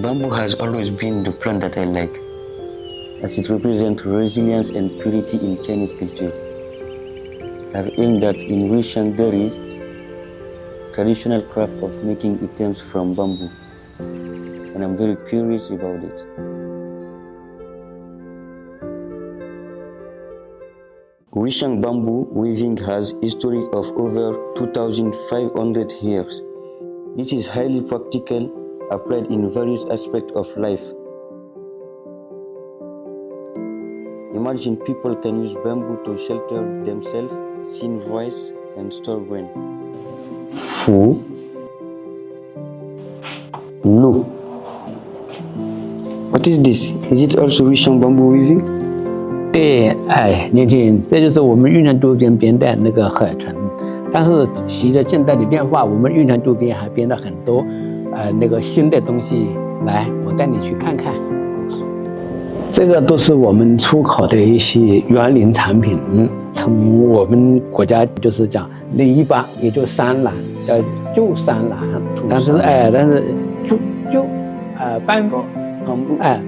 Bamboo has always been the plant that I like, as it represents resilience and purity in Chinese culture. I've learned that in Ruichang there is traditional craft of making items from bamboo, and I'm very curious about it. Ruichang bamboo weaving has a history of over 2,500 years. This is highly practical, applied in various aspects of life. Imagine people can use bamboo to shelter themselves, sin rice, and store grain. Fu, Lu. What is this? Is it also Ruichang bamboo weaving? 对，年轻人，这就是我们云南周边编的那个合成。但是随着现代的变化，我们云南周边还编了很多那个新的东西。来，我带你去看看。这个都是我们出口的一些园林产品，从我们国家就是讲篱笆，也就山岚，旧山岚。但是斑驳，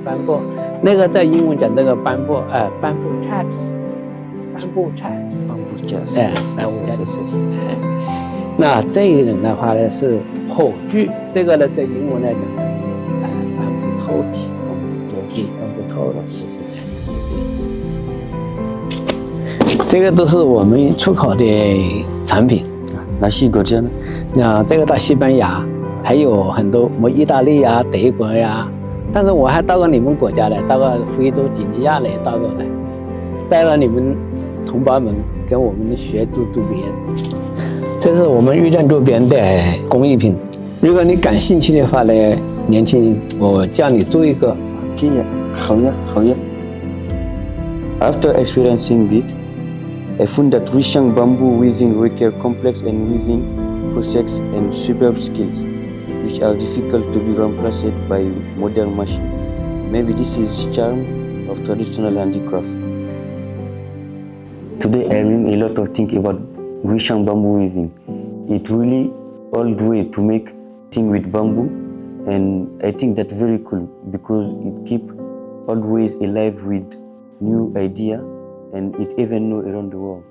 斑驳。那个在英文讲这个斑驳，bamboo chairs，bamboo chairs。那这个人的话呢是火炬，这个呢在英文来讲，bamboo tote，bamboo tote，这个都是我们出口的产品。哪些国家呢？那这个到西班牙，还有很多什么意大利啊、德国呀。但是我还到过你们国家来，到过非洲几内亚来，到过来，带了你们同胞们跟我们学做周边。这是我们玉江周边的工艺品。如果你感兴趣的话呢，年轻人，我叫你做一个。好呀。After experiencing it, I found that Ruichang bamboo weaving requires complex and weaving process and superb skills, which are difficult to be replaced by modern machines. Maybe this is the charm of traditional handicraft. Today I learned a lot of things about Ruichang bamboo weaving. It really old way to make things with bamboo, and I think that's very cool because it keeps always alive with new idea and it even know around the world.